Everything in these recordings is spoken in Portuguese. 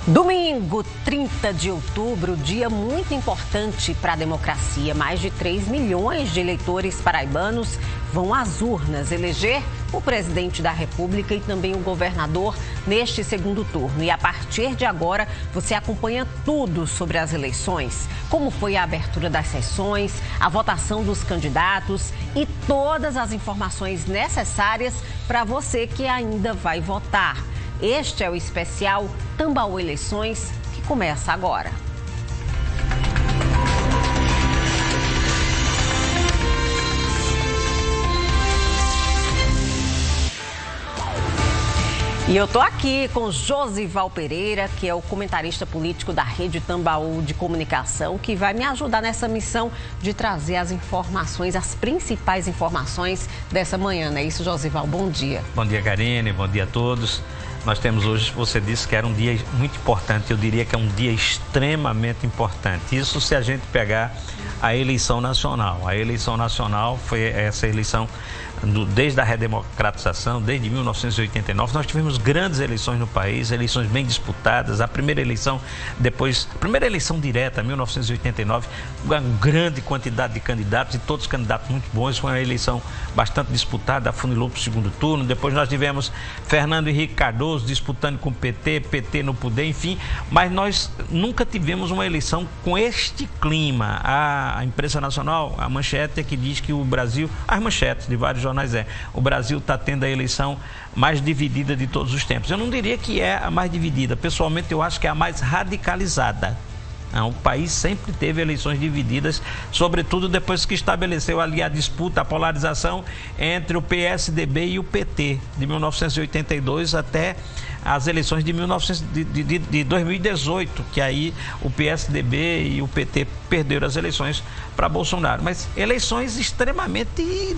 Domingo, 30 de outubro, dia muito importante para a democracia. Mais de 3 milhões de eleitores paraibanos vão às urnas eleger o presidente da República e também o governador neste segundo turno. E a partir de agora, você acompanha tudo sobre as eleições, como foi a abertura das sessões, a votação dos candidatos e todas as informações necessárias para você que ainda vai votar. Este é o especial Tambaú Eleições, que começa agora. E eu tô aqui com Josival Pereira, que é o comentarista político da Rede Tambaú de Comunicação, que vai me ajudar nessa missão de trazer as informações, as principais informações dessa manhã, não é isso, Josival? Bom dia. Bom dia, Karine, bom dia a todos. Nós temos hoje, você disse que era um dia muito importante, eu diria que é um dia extremamente importante. Isso se a gente pegar a eleição nacional. A eleição nacional foi essa eleição desde a redemocratização, desde 1989. Nós tivemos grandes eleições no país, eleições bem disputadas. A primeira eleição direta, 1989, uma grande quantidade de candidatos e todos candidatos muito bons. Foi uma eleição bastante disputada, afunilou para o segundo turno. Depois nós tivemos Fernando Henrique Cardoso disputando com o PT no poder, enfim. Mas nós nunca tivemos uma eleição com este clima. A imprensa nacional, a manchete é que diz que o Brasil, as manchetes de vários jornais o Brasil está tendo a eleição mais dividida de todos os tempos. Eu não diria que é a mais dividida, pessoalmente eu acho que é a mais radicalizada. O país sempre teve eleições divididas, sobretudo depois que estabeleceu ali a disputa, a polarização entre o PSDB e o PT, de 1982 até as eleições de 2018, que aí o PSDB e o PT perderam as eleições para Bolsonaro. Mas eleições extremamente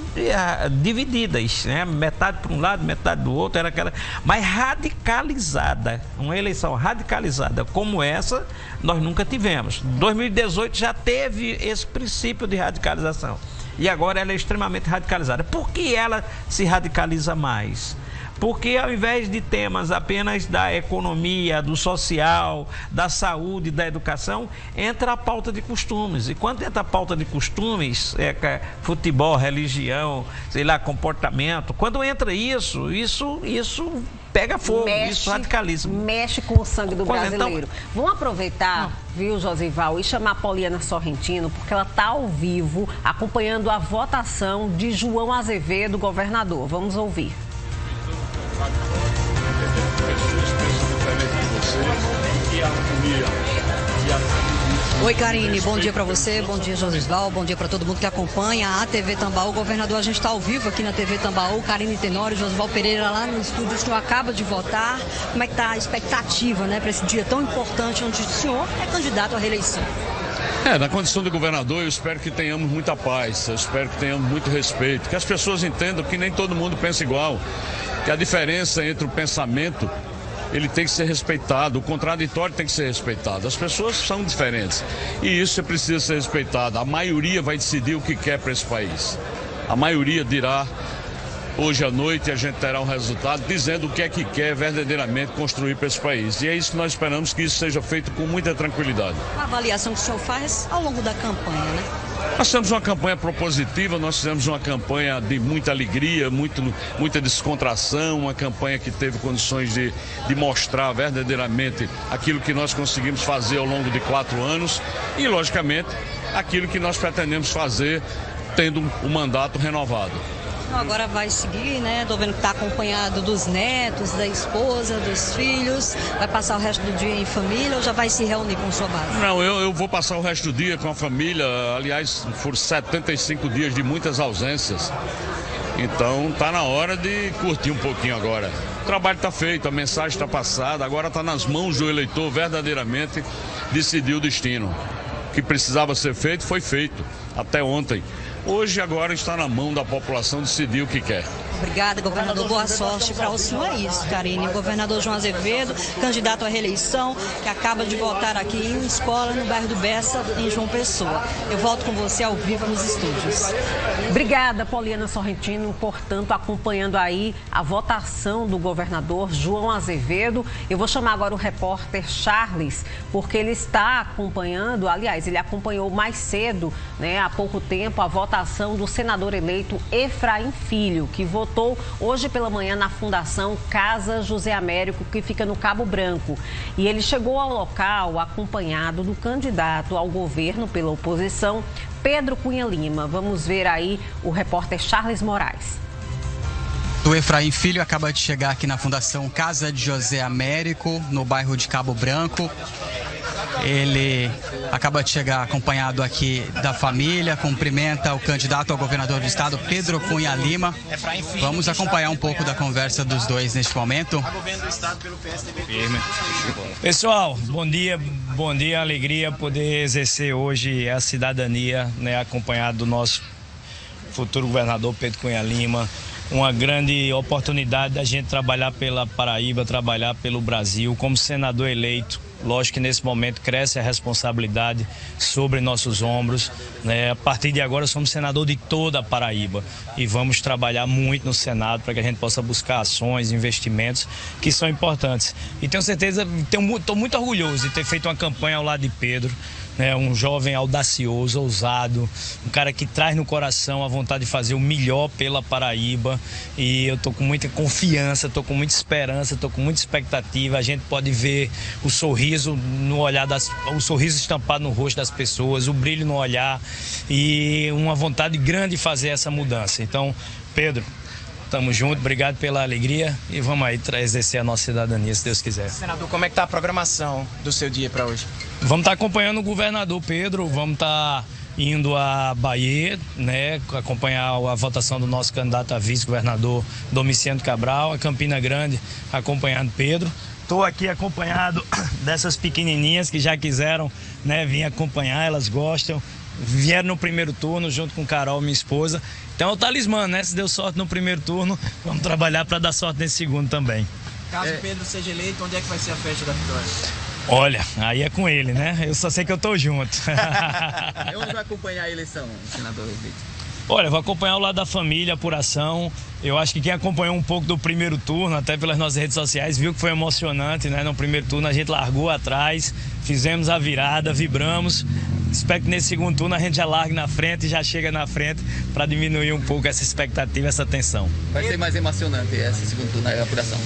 divididas, né? Metade para um lado, metade do outro, era aquela mais radicalizada. Uma eleição radicalizada como essa, nós nunca tivemos. 2018 já teve esse princípio de radicalização. E agora ela é extremamente radicalizada. Por que ela se radicaliza mais? Porque ao invés de temas apenas da economia, do social, da saúde, da educação, entra a pauta de costumes. E quando entra a pauta de costumes, futebol, religião, sei lá, comportamento, quando entra isso pega fogo, isso radicaliza. Mexe com o sangue do brasileiro. Então, vamos aproveitar, viu, Josival, e chamar a Poliana Sorrentino, porque ela está ao vivo acompanhando a votação de João Azevedo, governador. Vamos ouvir. Oi, Karine, bom dia para você, bom dia, Josival, bom dia para todo mundo que acompanha a TV Tambaú. Governador, a gente está ao vivo aqui na TV Tambaú, Karine Tenório, Josival Pereira lá no estúdio, o senhor acaba de votar. Como é que está a expectativa, né, para esse dia tão importante onde o senhor é candidato à reeleição? Na condição de governador, eu espero que tenhamos muita paz, eu espero que tenhamos muito respeito, que as pessoas entendam que nem todo mundo pensa igual, que a diferença entre o pensamento, ele tem que ser respeitado, o contraditório tem que ser respeitado. As pessoas são diferentes e isso precisa ser respeitado. A maioria vai decidir o que quer para esse país. A maioria dirá, hoje à noite a gente terá um resultado dizendo o que é que quer verdadeiramente construir para esse país. E é isso que nós esperamos, que isso seja feito com muita tranquilidade. A avaliação que o senhor faz ao longo da campanha, né? Nós temos uma campanha propositiva, nós fizemos uma campanha de muita alegria, muita descontração, uma campanha que teve condições de mostrar verdadeiramente aquilo que nós conseguimos fazer ao longo de 4 anos e, logicamente, aquilo que nós pretendemos fazer tendo um mandato renovado. Agora vai seguir, né? Estou vendo que está acompanhado dos netos, da esposa, dos filhos. Vai passar o resto do dia em família ou já vai se reunir com sua base? Não, eu vou passar o resto do dia com a família. Aliás, foram 75 dias de muitas ausências. Então está na hora de curtir um pouquinho agora. O trabalho está feito, a mensagem está passada. Agora está nas mãos do eleitor verdadeiramente decidir o destino. O que precisava ser feito foi feito até ontem. Hoje, agora, está na mão da população decidir o que quer. Obrigada, governador. Boa sorte para o senhor. É isso, Karine. O governador João Azevedo, candidato à reeleição, que acaba de votar aqui em uma escola no bairro do Bessa, em João Pessoa. Eu volto com você ao vivo nos estúdios. Obrigada, Poliana Sorrentino, portanto, acompanhando aí a votação do governador João Azevedo. Eu vou chamar agora o repórter Charles, porque ele está acompanhando, aliás, ele acompanhou mais cedo, há pouco tempo, a votação do senador eleito Efraim Filho, que votou hoje pela manhã na Fundação Casa José Américo, que fica no Cabo Branco. E ele chegou ao local acompanhado do candidato ao governo pela oposição, Pedro Cunha Lima. Vamos ver aí o repórter Charles Moraes. O Efraim Filho acaba de chegar aqui na Fundação Casa de José Américo, no bairro de Cabo Branco. Ele acaba de chegar acompanhado aqui da família, cumprimenta o candidato ao governador do estado, Pedro Cunha Lima. Vamos acompanhar um pouco da conversa dos dois neste momento. Pessoal, bom dia, alegria poder exercer hoje a cidadania, acompanhado do nosso futuro governador Pedro Cunha Lima. Uma grande oportunidade da gente trabalhar pela Paraíba, trabalhar pelo Brasil como senador eleito. Lógico que nesse momento cresce a responsabilidade sobre nossos ombros. A partir de agora somos senador de toda a Paraíba e vamos trabalhar muito no Senado para que a gente possa buscar ações, investimentos que são importantes. E tenho certeza, estou muito orgulhoso de ter feito uma campanha ao lado de Pedro. Um jovem audacioso, ousado, um cara que traz no coração a vontade de fazer o melhor pela Paraíba, e eu estou com muita confiança, estou com muita esperança, estou com muita expectativa. A gente pode ver o sorriso no olhar o sorriso estampado no rosto das pessoas, o brilho no olhar e uma vontade grande de fazer essa mudança. Então, Pedro, tamo junto, obrigado pela alegria e vamos aí exercer a nossa cidadania, se Deus quiser. Senador, como é que tá a programação do seu dia para hoje? Vamos estar acompanhando o governador Pedro, vamos estar indo a Bahia, acompanhar a votação do nosso candidato a vice-governador Domiciano Cabral, a Campina Grande, acompanhando Pedro. Estou aqui acompanhado dessas pequenininhas que já quiseram vir acompanhar, elas gostam. Vieram no primeiro turno junto com Carol, minha esposa. Então é o talismã, Se deu sorte no primeiro turno, vamos trabalhar para dar sorte nesse segundo também. Caso Pedro seja eleito, onde é que vai ser a festa da vitória? Olha, aí é com ele, Eu só sei que eu tô junto. Onde vai acompanhar a eleição, senador eleito? Olha, vou acompanhar o lado da família, apuração. Eu acho que quem acompanhou um pouco do primeiro turno, até pelas nossas redes sociais, viu que foi emocionante, No primeiro turno a gente largou atrás, fizemos a virada, vibramos. Espero que nesse segundo turno a gente já largue na frente e já chega na frente para diminuir um pouco essa expectativa, essa tensão. Vai ser mais emocionante esse segundo turno da apuração?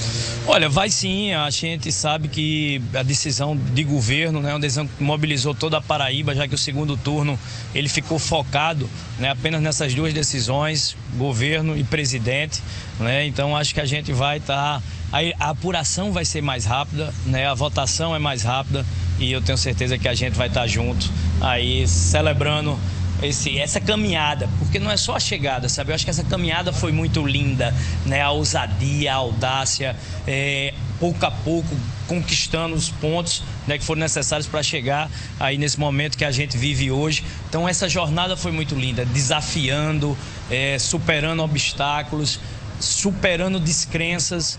Olha, vai sim. A gente sabe que a decisão de governo, uma decisão que mobilizou toda a Paraíba, já que o segundo turno ele ficou focado apenas nessas duas decisões, governo e presidente. Então acho que a gente vai estar... A apuração vai ser mais rápida, a votação é mais rápida e eu tenho certeza que a gente vai estar junto aí celebrando essa caminhada, porque não é só a chegada, Eu acho que essa caminhada foi muito linda, A ousadia, a audácia, pouco a pouco conquistando os pontos que foram necessários para chegar aí nesse momento que a gente vive hoje. Então essa jornada foi muito linda, desafiando, superando obstáculos, superando descrenças,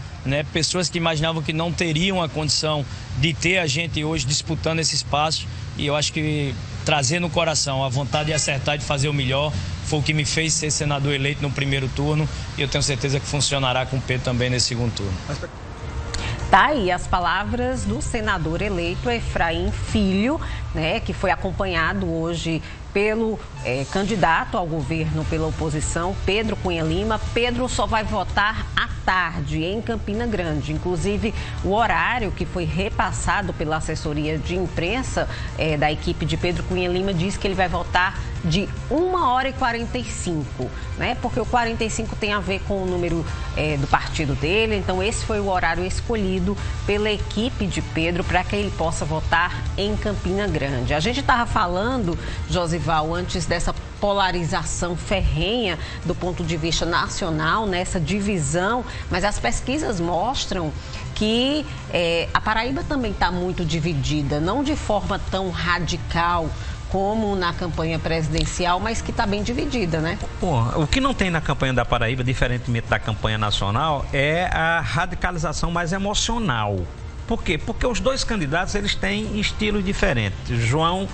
pessoas que imaginavam que não teriam a condição de ter a gente hoje disputando esse espaço, e eu acho que trazer no coração a vontade de acertar e de fazer o melhor foi o que me fez ser senador eleito no primeiro turno, e eu tenho certeza que funcionará com o Pedro também nesse segundo turno. Tá aí as palavras do senador eleito Efraim Filho, que foi acompanhado hoje pelo candidato ao governo pela oposição, Pedro Cunha Lima. Pedro só vai votar à tarde em Campina Grande. Inclusive, o horário que foi repassado pela assessoria de imprensa da equipe de Pedro Cunha Lima diz que ele vai votar de 1h45, Porque o 45 tem a ver com o número do partido dele. Então, esse foi o horário escolhido pela equipe de Pedro para que ele possa votar em Campina Grande. A gente estava falando, Josival, antes dessa polarização ferrenha do ponto de vista nacional, nessa divisão, mas as pesquisas mostram que a Paraíba também está muito dividida, não de forma tão radical como na campanha presidencial, mas que está bem dividida, né? O que não tem na campanha da Paraíba, diferentemente da campanha nacional, é a radicalização mais emocional. Por quê? Porque os dois candidatos eles têm estilos diferentes. João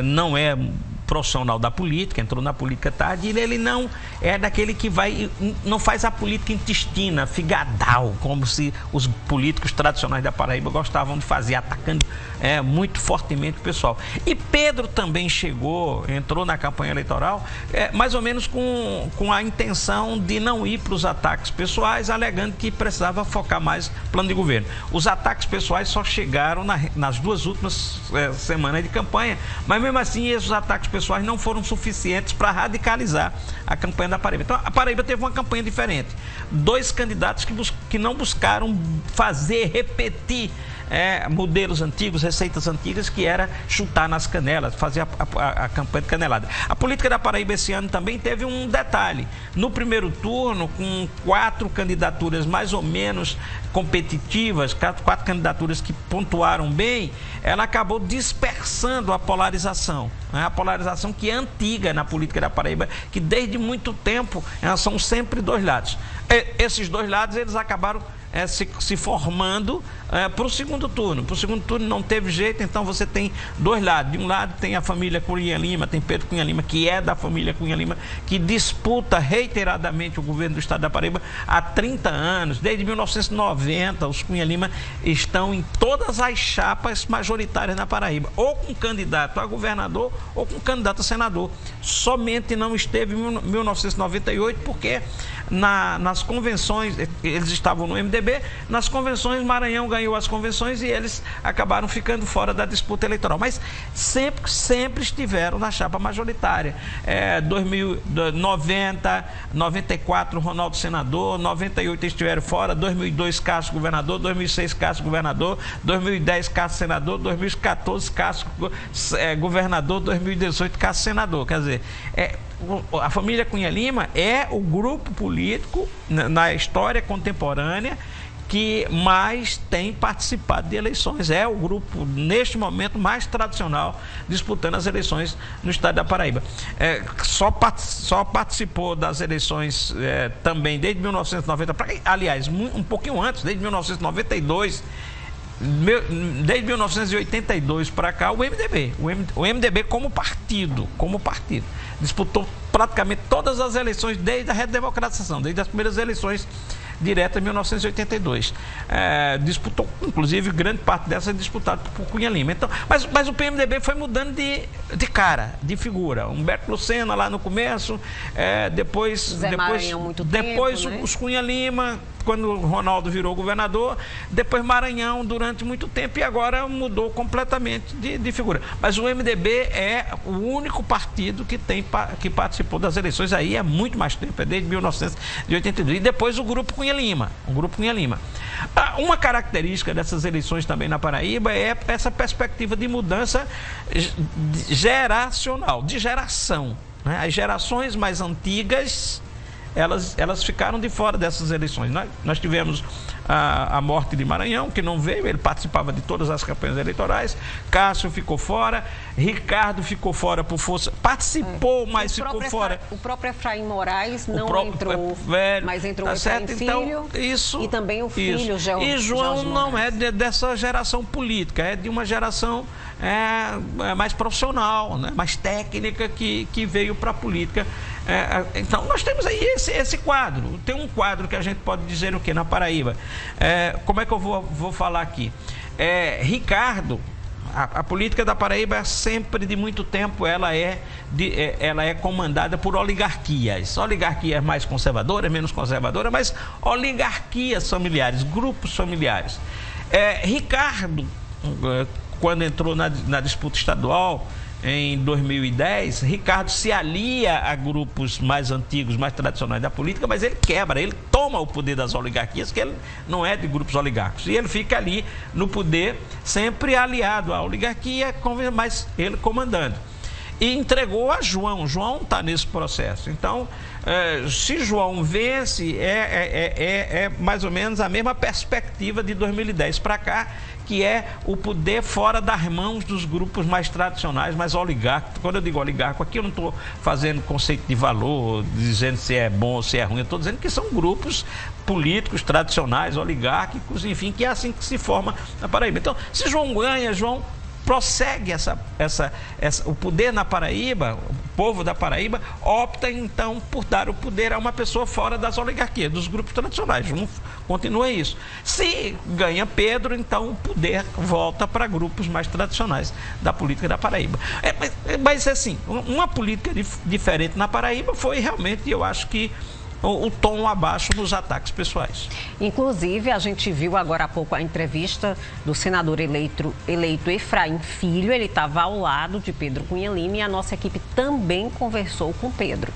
não é profissional da política, entrou na política tarde, e ele não é daquele que não faz a política intestina, figadal, como se os políticos tradicionais da Paraíba gostavam de fazer, atacando muito fortemente o pessoal. E Pedro também entrou na campanha eleitoral, mais ou menos com a intenção de não ir para os ataques pessoais, alegando que precisava focar mais no plano de governo. Os ataques pessoais só chegaram nas duas últimas semanas de campanha, mas mesmo assim esses ataques pessoais não foram suficientes para radicalizar a campanha da Paraíba. Então, a Paraíba teve uma campanha diferente. Dois candidatos que não buscaram repetir modelos antigos, receitas antigas, que era chutar nas canelas, fazer a campanha de canelada. A política da Paraíba esse ano também teve um detalhe. No primeiro turno, com 4 candidaturas mais ou menos competitivas, 4 candidaturas que pontuaram bem, ela acabou dispersando a polarização. A polarização que é antiga na política da Paraíba, que desde muito tempo são sempre dois lados. Esses dois lados eles acabaram se formando para o segundo turno. Para o segundo turno não teve jeito, então você tem dois lados. De um lado tem a família Cunha Lima, tem Pedro Cunha Lima, que é da família Cunha Lima, que disputa reiteradamente o governo do estado da Paraíba há 30 anos. Desde 1990, os Cunha Lima estão em todas as chapas majoritárias na Paraíba, ou com candidato a governador ou com candidato a senador. Somente não esteve em 1998 porque nas convenções, eles estavam no MDB, nas convenções Maranhão ganhou as convenções e eles acabaram ficando fora da disputa eleitoral, mas sempre estiveram na chapa majoritária. 90, 94 Ronaldo senador, 98 estiveram fora, 2002 Cássio governador, 2006 Cássio governador, 2010 Cássio senador, 2014 Cássio governador, 2018 Cássio senador. Quer dizer, a família Cunha Lima é o grupo político na história contemporânea que mais tem participado de eleições. É o grupo, neste momento, mais tradicional disputando as eleições no estado da Paraíba. Só participou das eleições também desde 1990, aliás, um pouquinho antes, desde 1992, desde 1982 para cá, o MDB como partido, disputou praticamente todas as eleições desde a redemocratização, desde as primeiras eleições diretas em 1982. Disputou, inclusive, grande parte dessas disputada por Cunha Lima. Então, mas o PMDB foi mudando de cara, de figura. Humberto Lucena lá no começo, depois os Cunha Lima, quando o Ronaldo virou governador, depois Maranhão durante muito tempo e agora mudou completamente de figura. Mas o MDB é o único partido que participou das eleições aí há muito mais tempo, desde 1982. E depois o Grupo Cunha Lima. Uma característica dessas eleições também na Paraíba é essa perspectiva de mudança geracional, de geração. As gerações mais antigas, elas ficaram de fora dessas eleições. Nós tivemos a morte de Maranhão, que não veio, ele participava de todas as campanhas eleitorais. Cássio ficou fora, Ricardo ficou fora por força, participou, mas ficou fora. O próprio Efraim Moraes não entrou, mas entrou o Efraim Filho, então, e também o filho, Jorge. E João não é dessa geração política, é de uma geração mais profissional, né? Mais técnica, que veio para a política. Então, nós temos aí esse quadro. Tem um quadro que a gente pode dizer o quê? Na Paraíba. Como é que eu vou falar aqui? Ricardo, a política da Paraíba sempre, de muito tempo, ela é comandada por oligarquias mais conservadoras, menos conservadoras, mas oligarquias familiares, grupos familiares. Ricardo, quando entrou na disputa estadual, em 2010, Ricardo se alia a grupos mais antigos, mais tradicionais da política, mas ele toma o poder das oligarquias, que ele não é de grupos oligárquicos, e ele fica ali no poder, sempre aliado à oligarquia, mas ele comandando. e entregou a João. João está nesse processo. Então, se João vence, é mais ou menos a mesma perspectiva de 2010 para cá, que é o poder fora das mãos dos grupos mais tradicionais, mais oligárquicos. Quando eu digo oligárquico, aqui eu não estou fazendo conceito de valor, dizendo se é bom ou se é ruim, eu estou dizendo que são grupos políticos tradicionais, oligárquicos, enfim, que é assim que se forma na Paraíba. Então, se João ganha, João prossegue o poder na Paraíba, o povo da Paraíba opta então por dar o poder a uma pessoa fora das oligarquias, dos grupos tradicionais. Continua isso. Se ganha Pedro, então o poder volta para grupos mais tradicionais da política da Paraíba. Mas assim, uma política diferente na Paraíba foi realmente, eu acho que, o tom abaixo nos ataques pessoais. Inclusive, a gente viu agora há pouco a entrevista do senador eleito Efraim Filho. Ele estava ao lado de Pedro Cunha Lima e a nossa equipe também conversou com Pedro.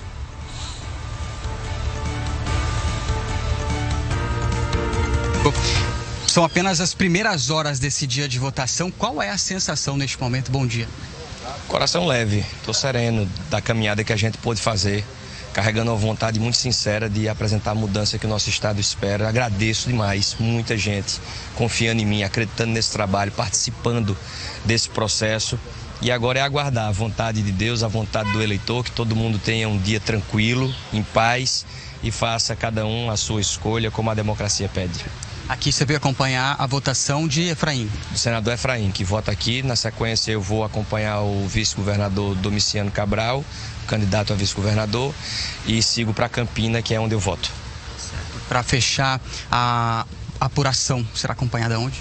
São apenas as primeiras horas desse dia de votação. Qual é a sensação neste momento? Bom dia. Coração leve, estou sereno da caminhada que a gente pôde fazer, carregando uma vontade muito sincera de apresentar a mudança que o nosso Estado espera. Agradeço demais, muita gente confiando em mim, acreditando nesse trabalho, participando desse processo. E agora é aguardar a vontade de Deus, a vontade do eleitor, que todo mundo tenha um dia tranquilo, em paz e faça cada um a sua escolha como a democracia pede. Aqui você veio acompanhar a votação de Efraim. Do senador Efraim, que vota aqui. Na sequência eu vou acompanhar o vice-governador Domiciano Cabral, candidato a vice-governador, e sigo para Campina, que é onde eu voto. Para fechar, a apuração será acompanhada onde?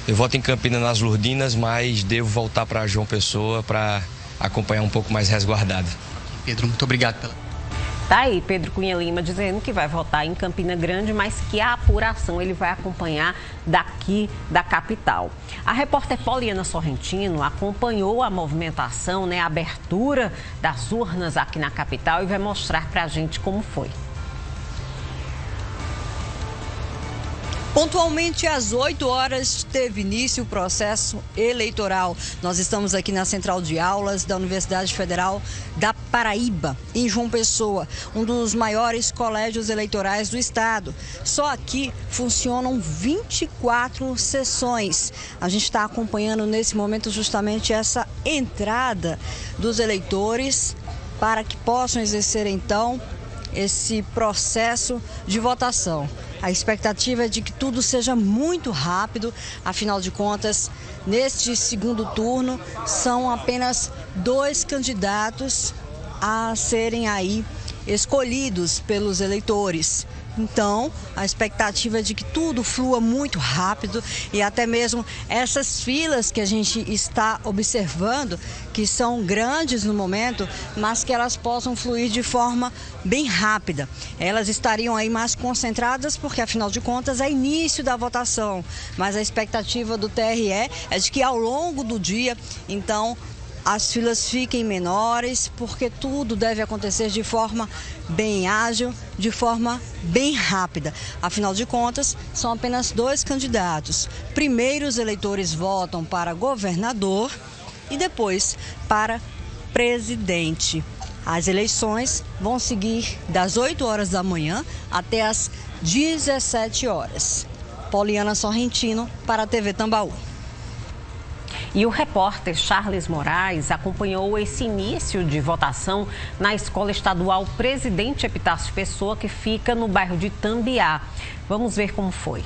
Eu voto em Campina, nas Lourdinas, mas devo voltar para João Pessoa para acompanhar um pouco mais resguardado. Pedro, muito obrigado pela... Tá aí Pedro Cunha Lima dizendo que vai votar em Campina Grande, mas que a apuração ele vai acompanhar daqui da capital. A repórter Poliana Sorrentino acompanhou a movimentação, a abertura das urnas aqui na capital e vai mostrar pra gente como foi. Pontualmente às 8 horas teve início o processo eleitoral. Nós estamos aqui na Central de Aulas da Universidade Federal da Paraíba, em João Pessoa, um dos maiores colégios eleitorais do estado. Só aqui funcionam 24 sessões. A gente está acompanhando nesse momento justamente essa entrada dos eleitores para que possam exercer então esse processo de votação. A expectativa é de que tudo seja muito rápido, afinal de contas, neste segundo turno, são apenas 2 candidatos a serem aí escolhidos pelos eleitores. Então, a expectativa é de que tudo flua muito rápido e até mesmo essas filas que a gente está observando, que são grandes no momento, mas que elas possam fluir de forma bem rápida. Elas estariam aí mais concentradas porque, afinal de contas, é início da votação. Mas a expectativa do TRE é de que ao longo do dia, então, as filas fiquem menores, porque tudo deve acontecer de forma bem ágil, de forma bem rápida. Afinal de contas, são apenas 2 candidatos. Primeiro, os eleitores votam para governador e depois para presidente. As eleições vão seguir das 8 horas da manhã até as 17 horas. Poliana Sorrentino para a TV Tambaú. E o repórter Charles Moraes acompanhou esse início de votação na Escola Estadual Presidente Epitácio Pessoa, que fica no bairro de Tambiá. Vamos ver como foi.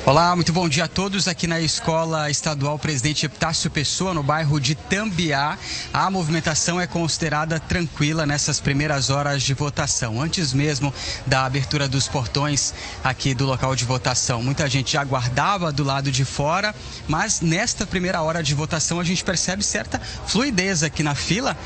Olá, muito bom dia a todos. Aqui na Escola Estadual Presidente Epitácio Pessoa, no bairro de Tambiá, a movimentação é considerada tranquila nessas primeiras horas de votação. Antes mesmo da abertura dos portões aqui do local de votação, muita gente já aguardava do lado de fora, mas nesta primeira hora de votação a gente percebe certa fluidez aqui na fila,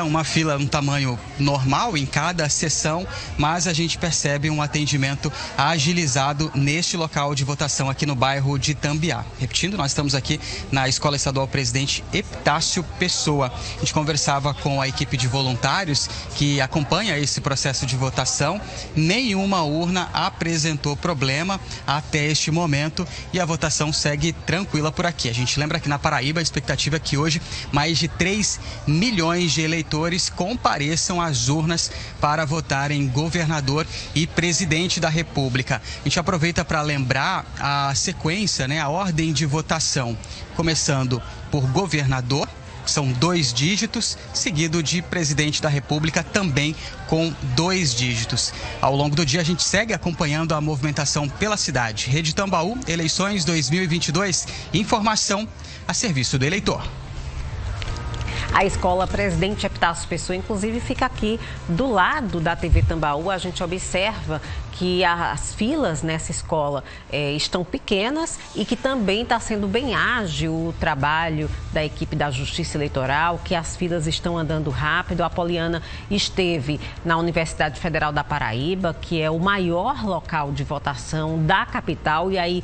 uma fila, um tamanho normal em cada sessão, mas a gente percebe um atendimento agilizado neste local de votação aqui no bairro de Itambiá. Repetindo, nós estamos aqui na Escola Estadual Presidente Epitácio Pessoa. A gente conversava com a equipe de voluntários que acompanha esse processo de votação. Nenhuma urna apresentou problema até este momento e a votação segue tranquila por aqui. A gente lembra que na Paraíba a expectativa é que hoje mais de 3 milhões de eleitores compareçam às urnas para votar em governador e presidente da República. A gente aproveita para lembrar a sequência, a ordem de votação, começando por governador, são 2 dígitos, seguido de presidente da República, também com 2 dígitos. Ao longo do dia, a gente segue acompanhando a movimentação pela cidade. Rede Tambaú, eleições 2022, informação a serviço do eleitor. A Escola Presidente Epitácio Pessoa, inclusive, fica aqui do lado da TV Tambaú. A gente observa que as filas nessa escola estão pequenas e que também está sendo bem ágil o trabalho da equipe da Justiça Eleitoral, que as filas estão andando rápido. A Poliana esteve na Universidade Federal da Paraíba, que é o maior local de votação da capital, e aí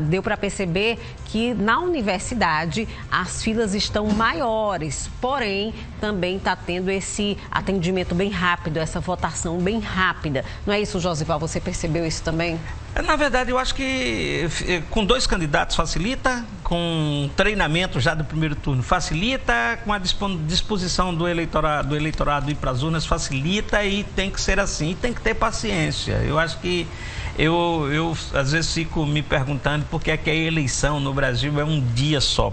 deu para perceber que na universidade as filas estão maiores, porém também está tendo esse atendimento bem rápido, essa votação bem rápida. Não é isso, Josival? Você percebeu isso também? Na verdade, eu acho que com 2 candidatos facilita, com treinamento já do primeiro turno facilita, com a disposição do eleitorado ir para as urnas facilita, e tem que ser assim, e tem que ter paciência. Eu acho que eu às vezes fico me perguntando por que é que a eleição no Brasil é um dia só,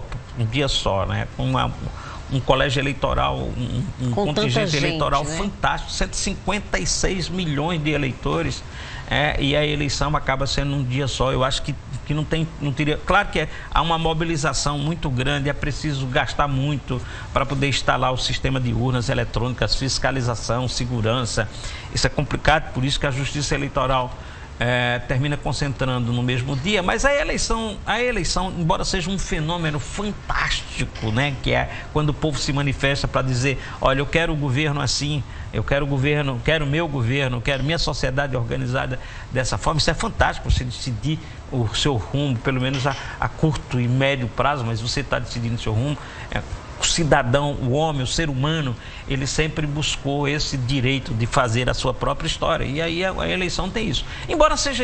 né? Um colégio eleitoral, um contingente eleitoral fantástico, 156 milhões de eleitores, e a eleição acaba sendo um dia só. Eu acho que não teria... Claro que há uma mobilização muito grande, é preciso gastar muito para poder instalar o sistema de urnas eletrônicas, fiscalização, segurança. Isso é complicado, por isso que a Justiça Eleitoral termina concentrando no mesmo dia, mas a eleição, embora seja um fenômeno fantástico, né, que é quando o povo se manifesta para dizer, olha, eu quero o governo assim, eu quero meu governo, quero minha sociedade organizada dessa forma. Isso é fantástico, você decidir o seu rumo, pelo menos a curto e médio prazo, mas você está decidindo o seu rumo. O cidadão, o homem, o ser humano, ele sempre buscou esse direito de fazer a sua própria história. E aí a eleição tem isso. Embora seja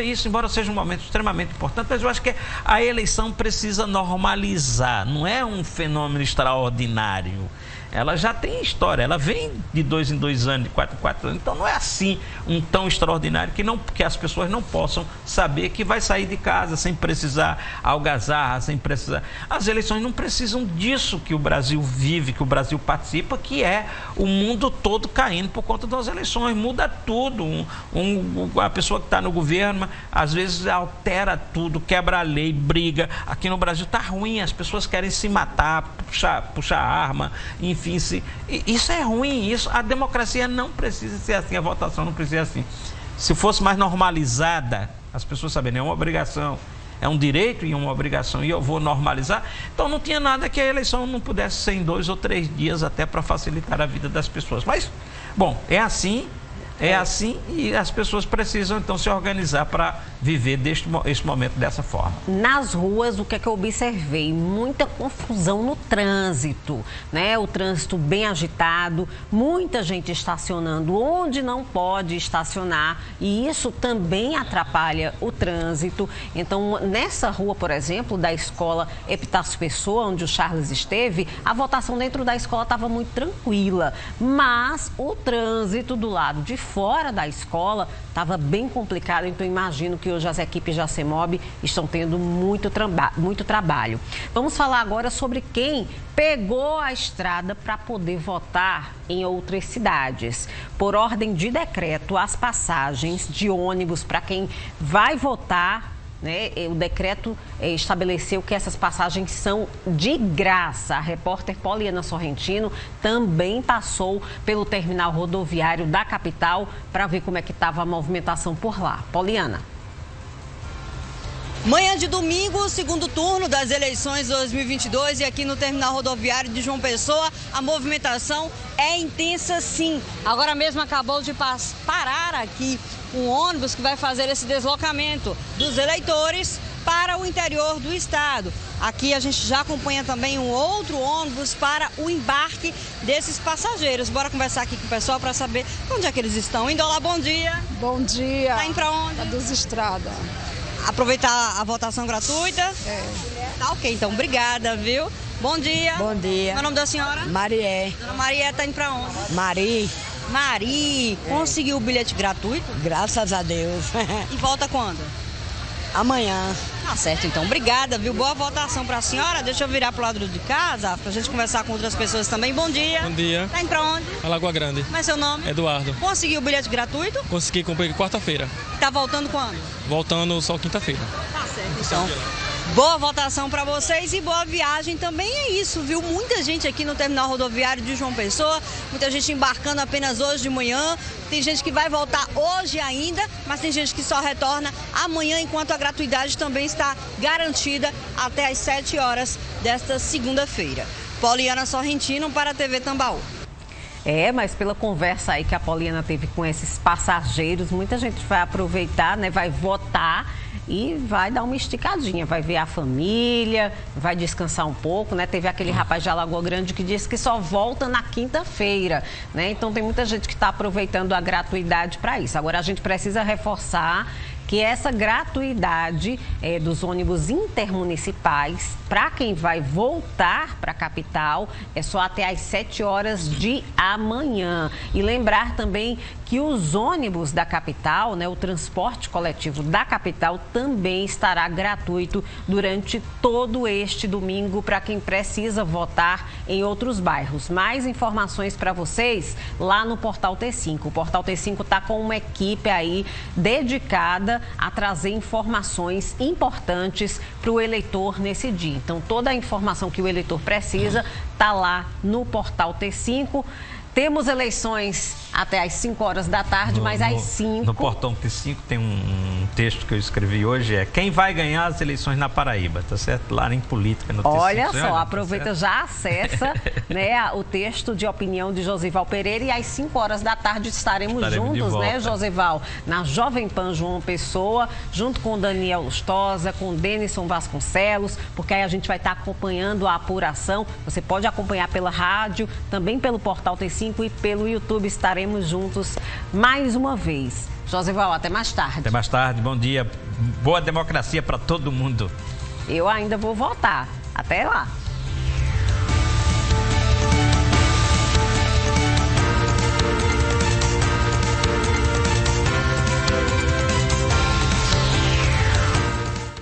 um momento extremamente importante, mas eu acho que a eleição precisa normalizar. Não é um fenômeno extraordinário. Ela já tem história, ela vem de 2 em 2 anos, de 4 em 4 anos. Então não é assim tão extraordinário que as pessoas não possam saber que vai sair de casa sem precisar algazarra, sem precisar... As eleições não precisam disso que o Brasil vive, que o Brasil participa, que é o mundo todo caindo por conta das eleições. Muda tudo. A pessoa que está no governo, às vezes altera tudo, quebra a lei, briga. Aqui no Brasil está ruim, as pessoas querem se matar, puxar arma, enfim. Isso é ruim, a democracia não precisa ser assim, a votação não precisa ser assim. Se fosse mais normalizada, as pessoas sabem, é uma obrigação, é um direito e uma obrigação, e eu vou normalizar, então não tinha nada que a eleição não pudesse ser em 2 ou 3 dias, até para facilitar a vida das pessoas. Mas, bom, é assim e as pessoas precisam então se organizar para viver esse momento dessa forma. Nas ruas, o que é que eu observei? Muita confusão no trânsito, né? O trânsito bem agitado, muita gente estacionando onde não pode estacionar, e isso também atrapalha o trânsito. Então, nessa rua, por exemplo, da Escola Epitácio Pessoa, onde o Charles esteve, a votação dentro da escola estava muito tranquila, mas o trânsito do lado de fora da escola estava bem complicado, então imagino que hoje as equipes da CEMOB estão tendo muito trabalho. Vamos falar agora sobre quem pegou a estrada para poder votar em outras cidades. Por ordem de decreto, as passagens de ônibus para quem vai votar, né, o decreto estabeleceu que essas passagens são de graça. A repórter Poliana Sorrentino também passou pelo terminal rodoviário da capital para ver como é que estava a movimentação por lá. Poliana. Manhã de domingo, segundo turno das eleições 2022, e aqui no terminal rodoviário de João Pessoa, a movimentação é intensa sim. Agora mesmo acabou de parar aqui um ônibus que vai fazer esse deslocamento dos eleitores para o interior do estado. Aqui a gente já acompanha também um outro ônibus para o embarque desses passageiros. Bora conversar aqui com o pessoal para saber onde é que eles estão. Indo lá, bom dia. Bom dia. Tá indo para onde? Tá dos Estradas. Aproveitar a votação gratuita? É. Tá ok, então obrigada, viu? Bom dia. Bom dia. Qual é o nome da senhora? Marié. Dona Maria tá indo para onde? Mari, Conseguiu o bilhete gratuito? graças a Deus. E volta quando? Amanhã. Tá certo, então. Obrigada, viu? Boa votação pra senhora. Deixa eu virar pro lado de casa pra gente conversar com outras pessoas também. Bom dia. Bom dia. Tá indo pra onde? Lagoa Grande. Como é seu nome? Eduardo. Conseguiu o bilhete gratuito? Consegui cumprir quarta-feira. Tá voltando quando? Voltando só quinta-feira. Tá certo, então. Boa votação para vocês e boa viagem também. É isso, viu? Muita gente aqui no terminal rodoviário de João Pessoa, muita gente embarcando apenas hoje de manhã. Tem gente que vai voltar hoje ainda, mas tem gente que só retorna amanhã, enquanto a gratuidade também está garantida até às 7 horas desta segunda-feira. Poliana Sorrentino para a TV Tambaú. Mas pela conversa aí que a Poliana teve com esses passageiros, muita gente vai aproveitar, né? Vai votar e vai dar uma esticadinha, vai ver a família, vai descansar um pouco, né? Teve aquele rapaz de Alagoa Grande que disse que só volta na quinta-feira, né? Então tem muita gente que está aproveitando a gratuidade para isso. Agora a gente precisa reforçar que essa gratuidade dos ônibus intermunicipais, para quem vai voltar para a capital, é só até às 7 horas de amanhã. E lembrar também que os ônibus da capital, né, o transporte coletivo da capital também estará gratuito durante todo este domingo para quem precisa votar em outros bairros. Mais informações para vocês lá no Portal T5. O Portal T5 está com uma equipe aí dedicada a trazer informações importantes para o eleitor nesse dia. Então, toda a informação que o eleitor precisa está lá no Portal T5. Temos eleições até às 5 horas da tarde, mas às 5... No Portal T5 tem um texto que eu escrevi hoje, quem vai ganhar as eleições na Paraíba, tá certo? Lá em política no T5. Olha só, aproveita, já acessa né, o texto de opinião de Josival Pereira e às 5 horas da tarde estaremos juntos, né, Josival? Na Jovem Pan João Pessoa, junto com o Daniel Lustosa, com o Denison Vasconcelos, porque aí a gente vai estar acompanhando a apuração. Você pode acompanhar pela rádio, também pelo Portal T5 e pelo YouTube. Estaremos juntos mais uma vez. Josival, até mais tarde. Até mais tarde, bom dia. Boa democracia para todo mundo. Eu ainda vou votar. Até lá.